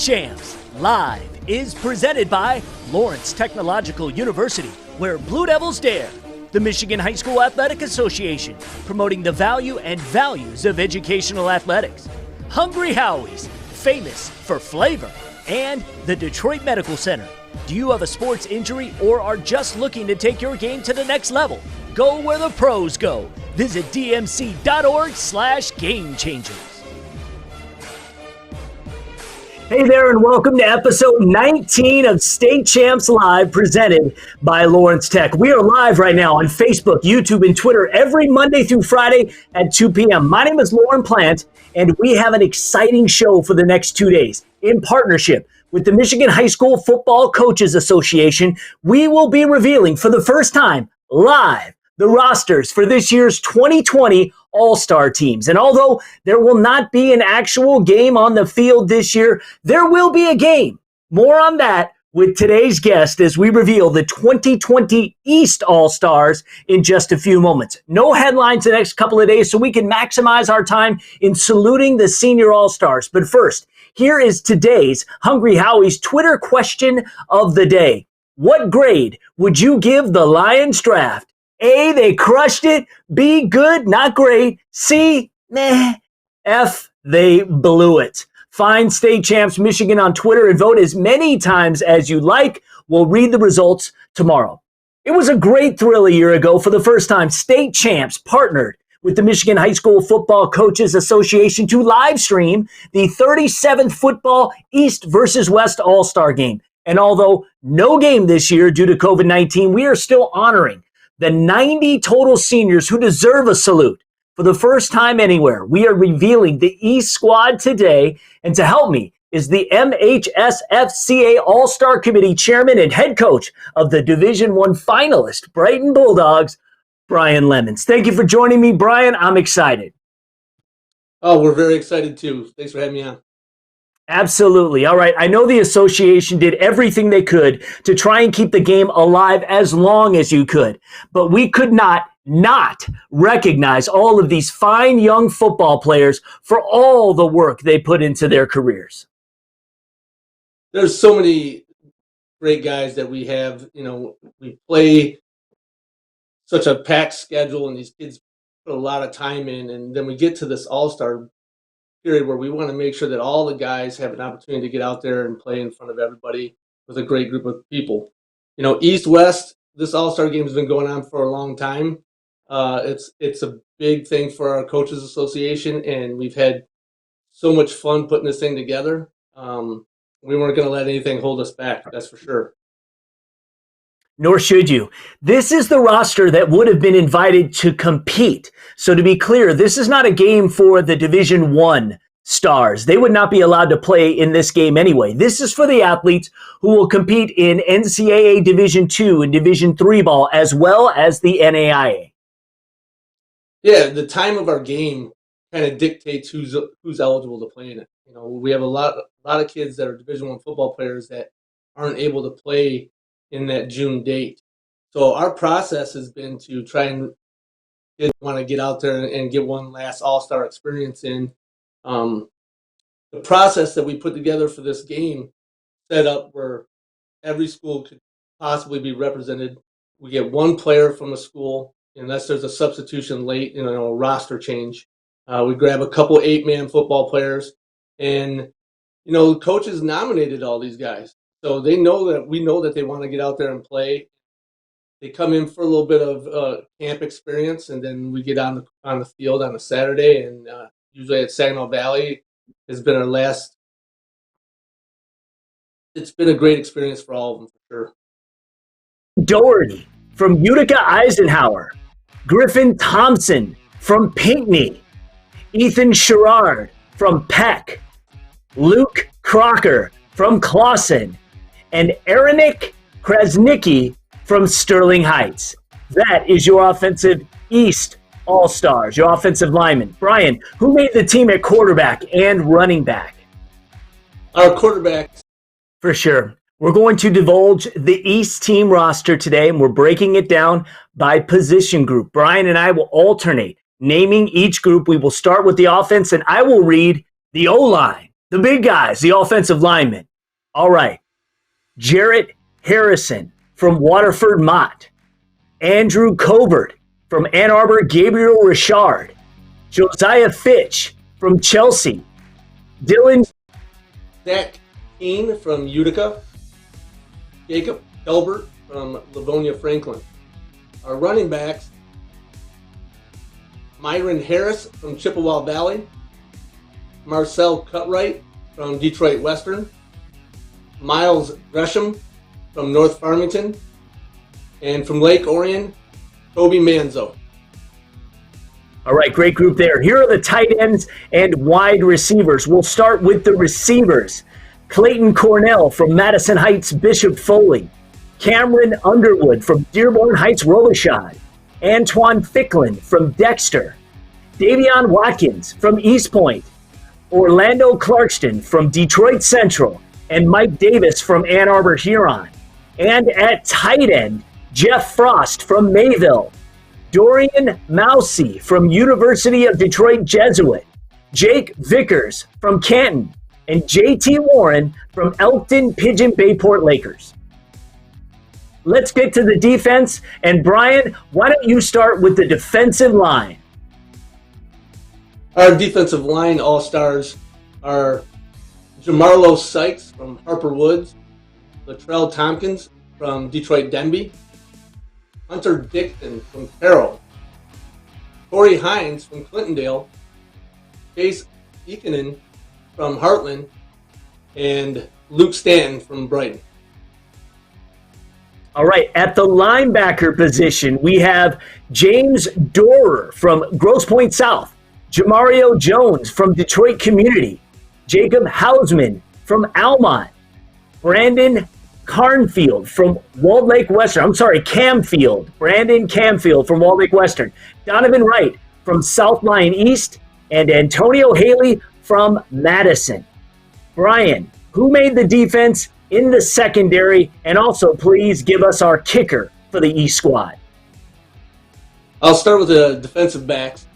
CHAMPS Live is presented by Lawrence Technological University, where Blue Devils dare. The Michigan High School Athletic Association, promoting the value and values of educational athletics. Hungry Howie's, famous for flavor. And the Detroit Medical Center. Do you have a sports injury or are just looking to take your game to the next level? Go where the pros go. Visit dmc.org/gamechangers. Hey there, and welcome to episode 19 of State Champs Live, presented by Lawrence Tech. We are live right now on Facebook, YouTube, and Twitter every Monday through Friday at 2 p.m. My name is Lauren Plant, and we have an exciting show for the next 2 days. In partnership with the Michigan High School Football Coaches Association, we will be revealing for the first time live the rosters for this year's 2020 All-Star teams. And although there will not be an actual game on the field this year, there will be a game. More on that with today's guest as we reveal the 2020 East All-Stars in just a few moments. No headlines the next couple of days so we can maximize our time in saluting the senior All-Stars. But first, here is today's Hungry Howie's Twitter question of the day. What grade would you give the Lions draft? A, they crushed it. B, good, not great. C, meh. F, they blew it. Find State Champs Michigan on Twitter and vote as many times as you like. We'll read the results tomorrow. It was a great thrill a year ago. For the first time, State Champs partnered with the Michigan High School Football Coaches Association to live stream the 37th Football East versus West All-Star Game. And although no game this year due to COVID-19, we are still honoring the 90 total seniors who deserve a salute. For the first time anywhere, we are revealing the East squad today. And to help me is the MHSFCA All-Star Committee Chairman and head coach of the Division I finalist, Brighton Bulldogs, Brian Lemons. Thank you for joining me, Brian. I'm excited. Oh, we're very excited too. Thanks for having me on. Absolutely. All right. I know the association did everything they could to try and keep the game alive as long as you could, but we could not recognize all of these fine young football players for all the work they put into their careers. There's so many great guys that we have. You know, we play such a packed schedule and these kids put a lot of time in, and then we get to this all-star period where we want to make sure that all the guys have an opportunity to get out there and play in front of everybody with a great group of people. You know, East-West, this all-star game has been going on for a long time. It's a big thing for our coaches association, and we've had so much fun putting this thing together. We weren't going to let anything hold us back, that's for sure. Nor should you. This is the roster that would have been invited to compete. So to be clear, this is not a game for the Division I stars. They would not be allowed to play in this game anyway. This is for the athletes who will compete in NCAA Division II and Division III ball, as well as the NAIA. Yeah, the time of our game kind of dictates who's eligible to play in it. You know, we have a lot of kids that are Division I football players that aren't able to play in that June date. So our process has been to try and want to get out there and get one last all-star experience in. The process that we put together for this game set up where every school could possibly be represented. We get one player from a school, unless there's a substitution late, you know, a roster change. We grab a couple 8-man football players, and, you know, coaches nominated all these guys. So they know that we know that they want to get out there and play. They come in for a little bit of camp experience, and then we get on the field on a Saturday. And usually at Saginaw Valley has been our last. It's been a great experience for all of them, for sure. Doherty from Utica Eisenhower, Griffin Thompson from Pinckney, Ethan Sherrard from Peck, Luke Crocker from Clawson, and Aaronik Krasnicki from Sterling Heights. That is your offensive East All-Stars, your offensive linemen. Brian, who made the team at quarterback and running back? Our quarterbacks. For sure. We're going to divulge the East team roster today, and we're breaking it down by position group. Brian and I will alternate naming each group. We will start with the offense, and I will read the O-line The big guys, the offensive linemen. All right. Jarrett Harrison from Waterford Mott. Andrew Covert from Ann Arbor, Gabriel Richard. Josiah Fitch from Chelsea. Dylan Zach Keene from Utica. Jacob Delbert from Livonia Franklin. Our running backs, Myron Harris from Chippewa Valley. Marcel Cutright from Detroit Western. Miles Gresham from North Farmington. And from Lake Orion, Toby Manzo. All right, great group there. Here are the tight ends and wide receivers. We'll start with the receivers. Clayton Cornell from Madison Heights, Bishop Foley. Cameron Underwood from Dearborn Heights, Robichaud. Antoine Ficklin from Dexter. Davion Watkins from East Point. Orlando Clarkston from Detroit Central. And Mike Davis from Ann Arbor, Huron. And at tight end, Jeff Frost from Mayville. Dorian Mhsa from University of Detroit Jesuit. Jake Vickers from Canton. And JT Warren from Elkton Pigeon Bayport Lakers. Let's get to the defense. And Brian, why don't you start with the defensive line? Our defensive line all-stars are Jamarlo Sykes from Harper Woods. Latrell Tompkins from Detroit Denby. Hunter Dixon from Carroll. Corey Hines from Clintondale. Chase Ekinen from Heartland. And Luke Stanton from Brighton. All right, at the linebacker position, we have James Dorer from Grosse Pointe South, Jamario Jones from Detroit Community, Jacob Hausman from Almont, Brandon Carnfield from Walled Lake Western. Brandon Camfield from Walled Lake Western, Donovan Wright from South Lyon East, and Antonio Haley from Madison. Brian, who made the defense in the secondary, and also please give us our kicker for the East squad. I'll start with the defensive backs.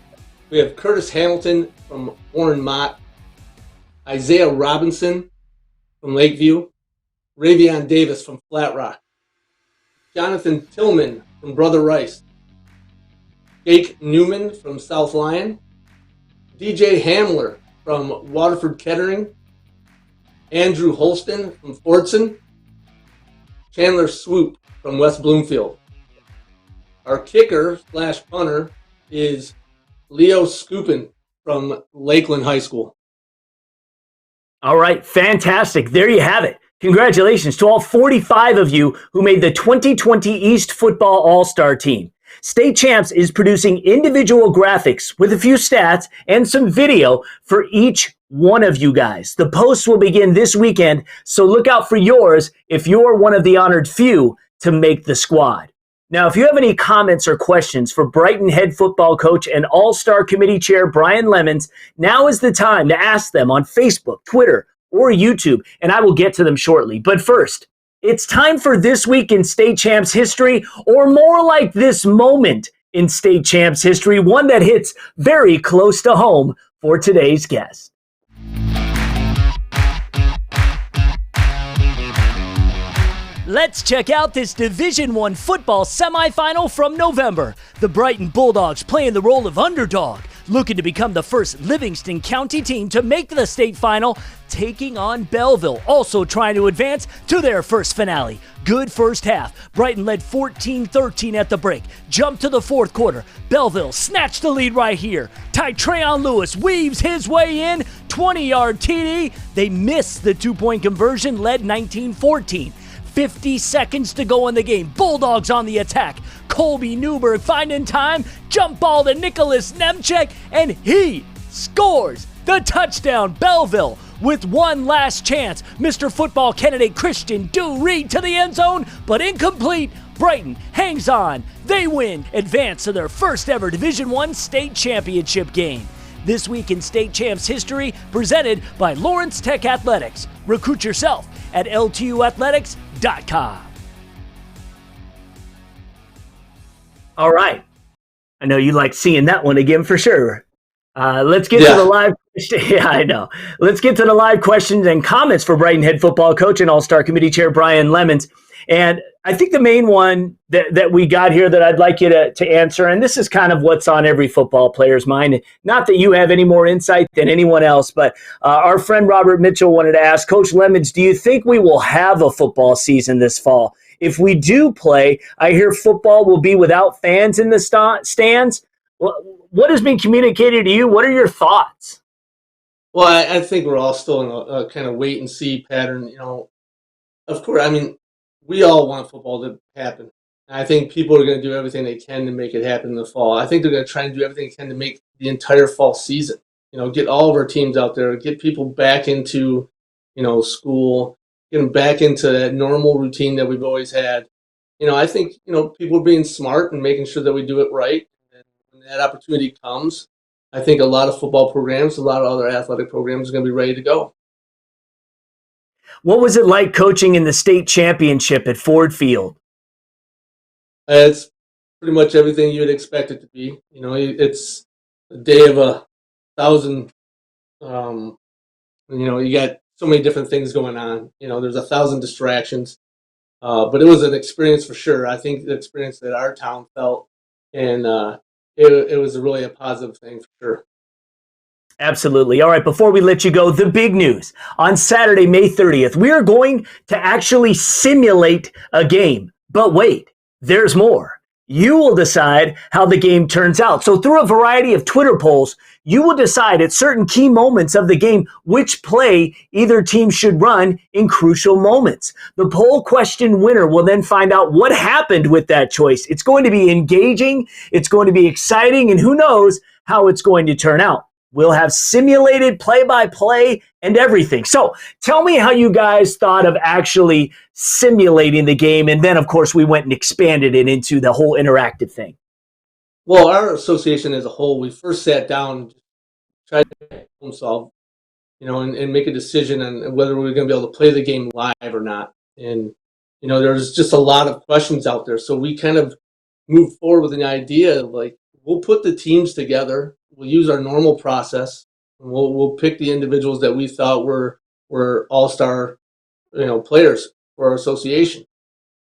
We have Curtis Hamilton from Warren Mott, Isaiah Robinson from Lakeview, Ravion Davis from Flat Rock, Jonathan Tillman from Brother Rice, Jake Newman from South Lyon, DJ Hamler from Waterford Kettering, Andrew Holston from Fordson, Chandler Swoop from West Bloomfield. Our kicker / punter is Leo Scoopin from Lakeland High School. All right, fantastic. There you have it. Congratulations to all 45 of you who made the 2020 East Football All-Star Team. State Champs is producing individual graphics with a few stats and some video for each one of you guys. The posts will begin this weekend, so look out for yours if you're one of the honored few to make the squad. Now, if you have any comments or questions for Brighton head football coach and All-Star Committee Chair Brian Lemons, now is the time to ask them on Facebook, Twitter, or YouTube, and I will get to them shortly. But first, it's time for This Week in State Champs History, or more like this moment in State Champs History, one that hits very close to home for today's guest. Let's check out this Division I football semifinal from November. The Brighton Bulldogs playing the role of underdog, looking to become the first Livingston County team to make the state final, taking on Belleville, also trying to advance to their first finale. Good first half. Brighton led 14-13 at the break. Jumped to the fourth quarter. Belleville snatched the lead right here. Tytreon Lewis weaves his way in. 20-yard TD. They missed the two-point conversion, led 19-14. 50 seconds to go in the game. Bulldogs on the attack. Colby Newberg finding time. Jump ball to Nicholas Nemchek, and he scores the touchdown. Belleville with one last chance. Mr. Football candidate Christian Dew Reed to the end zone, but incomplete. Brighton hangs on. They win, advance to their first ever Division I state championship game. This Week in State Champs History, presented by Lawrence Tech Athletics. Recruit yourself at ltuathletics.com. All right. I know you like seeing that one again for sure. Let's get to the live. Yeah, I know. Let's get to the live questions and comments for Brighton head football coach and All-Star Committee Chair Brian Lemons. And I think the main one that we got here that I'd like you to answer, and this is kind of what's on every football player's mind. Not that you have any more insight than anyone else, but our friend Robert Mitchell wanted to ask, Coach Lemons, do you think we will have a football season this fall? If we do play, I hear football will be without fans in the stands. What has been communicated to you? What are your thoughts? Well, I think we're all still in a kind of wait and see pattern. Of course, I mean, we all want football to happen. I think people are going to do everything they can to make it happen in the fall. I think they're going to try and do everything they can to make the entire fall season. Get all of our teams out there, get people back into, school, get them back into that normal routine that we've always had. I think, people are being smart and making sure that we do it right. When that opportunity comes, I think a lot of football programs, a lot of other athletic programs are going to be ready to go. What was it like coaching in the state championship at Ford Field? It's pretty much everything you would expect it to be. It's a day of 1,000. You got so many different things going on. There's 1,000 distractions. But it was an experience for sure. I think the experience that our town felt, and it was really a positive thing for sure. Absolutely. All right, before we let you go, the big news. On Saturday, May 30th, we are going to actually simulate a game. But wait, there's more. You will decide how the game turns out. So through a variety of Twitter polls, you will decide at certain key moments of the game which play either team should run in crucial moments. The poll question winner will then find out what happened with that choice. It's going to be engaging, it's going to be exciting, and who knows how it's going to turn out. We'll have simulated play-by-play and everything. So tell me how you guys thought of actually simulating the game. And then, of course, we went and expanded it into the whole interactive thing. Well, our association as a whole, we first sat down and tried to problem solve, and make a decision on whether we were going to be able to play the game live or not. And, there's just a lot of questions out there. So we kind of moved forward with an idea of we'll put the teams together. We'll use our normal process. And we'll pick the individuals that we thought were all-star, players for our association.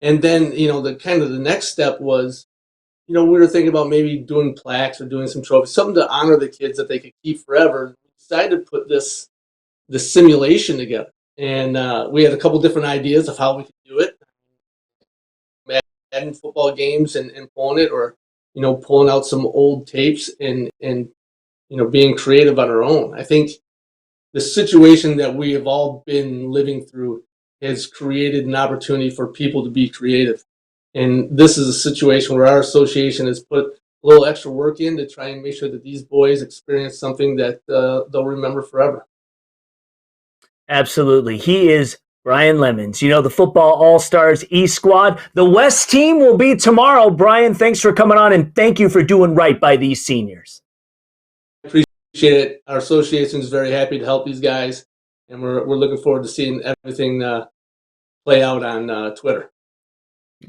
And then, the next step was, we were thinking about maybe doing plaques or doing some trophies, something to honor the kids that they could keep forever. We decided to put this simulation together. And we had a couple different ideas of how we could do it. Adding football games and pulling it, or, pulling out some old tapes and being creative on our own. I think the situation that we have all been living through has created an opportunity for people to be creative. And this is a situation where our association has put a little extra work in to try and make sure that these boys experience something that they'll remember forever. Absolutely. He is Brian Lemons, the Football All-Stars East Squad. The West team will be tomorrow. Brian, thanks for coming on, and thank you for doing right by these seniors. Appreciate it. Our association is very happy to help these guys, and we're looking forward to seeing everything play out on Twitter.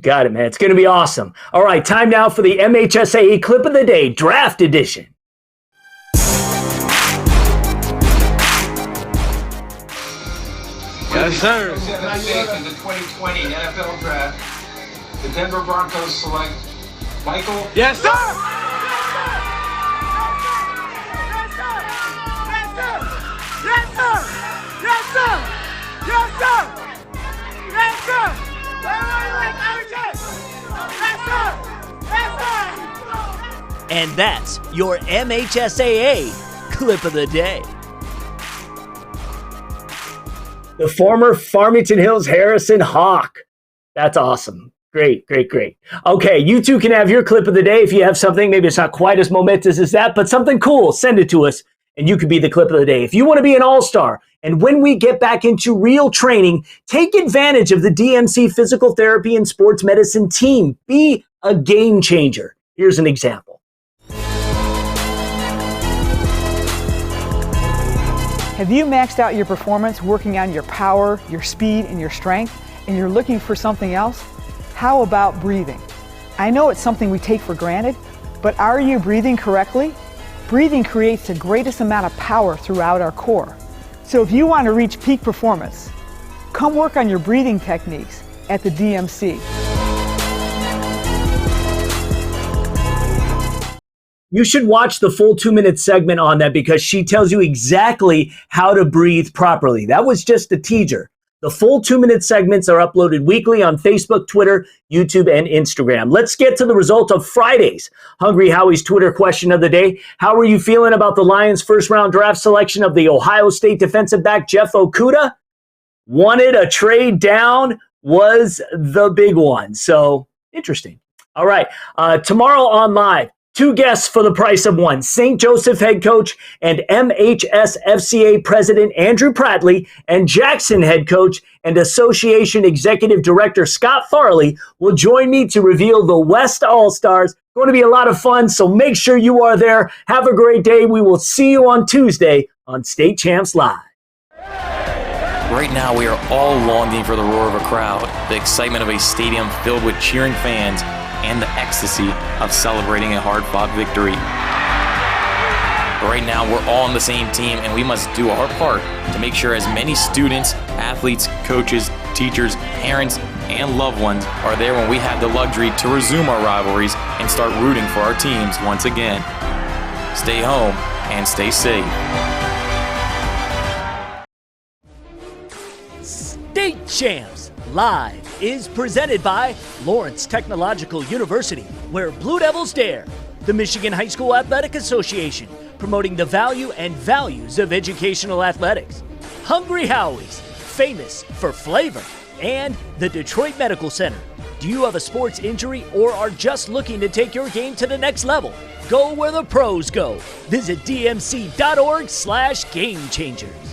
Got it, man. It's going to be awesome. All right, time now for the MHSAA Clip of the Day, Draft Edition. Yes, sir. 7th pick in the 2020 NFL Draft, the Denver Broncos select Michael. Yes, sir. Yes, sir! Yes, sir! Yes, sir! Yes, sir! Yes, sir! Yes, sir! And that's your MHSAA Clip of the Day. The former Farmington Hills Harrison Hawk. That's awesome. Great, great, great. Okay, you two can have your Clip of the Day. If you have something, maybe it's not quite as momentous as that, but something cool, send it to us. And you could be the Clip of the Day. If you want to be an all-star, and when we get back into real training, take advantage of the DMC Physical Therapy and Sports Medicine team. Be a game changer. Here's an example. Have you maxed out your performance working on your power, your speed, and your strength, and you're looking for something else? How about breathing? I know it's something we take for granted, but are you breathing correctly? Breathing creates the greatest amount of power throughout our core. So if you want to reach peak performance, come work on your breathing techniques at the DMC. You should watch the full 2-minute segment on that because she tells you exactly how to breathe properly. That was just a teaser. The full 2-minute segments are uploaded weekly on Facebook, Twitter, YouTube, and Instagram. Let's get to the result of Friday's Hungry Howie's Twitter question of the day. How are you feeling about the Lions' first-round draft selection of the Ohio State defensive back Jeff Okudah? Wanted a trade down was the big one. So, interesting. All right. Tomorrow on Live, 2 guests for the price of 1. St. Joseph head coach and MHS FCA president Andrew Prattley and Jackson head coach and association executive director Scott Farley will join me to reveal the West All-Stars. Going to be a lot of fun, so make sure you are there. Have a great day. We will see you on Tuesday on State Champs Live. Right now, we are all longing for the roar of a crowd, the excitement of a stadium filled with cheering fans, and the ecstasy of celebrating a hard-fought victory. Right now, we're all on the same team, and we must do our part to make sure as many students, athletes, coaches, teachers, parents, and loved ones are there when we have the luxury to resume our rivalries and start rooting for our teams once again. Stay home and stay safe. State Champs Live is presented by Lawrence Technological University, where Blue Devils dare. The Michigan High School Athletic Association, promoting the value and values of educational athletics. Hungry Howie's, famous for flavor. And the Detroit Medical Center. Do you have a sports injury or are just looking to take your game to the next level? Go where the pros go. Visit dmc.org/gamechangers.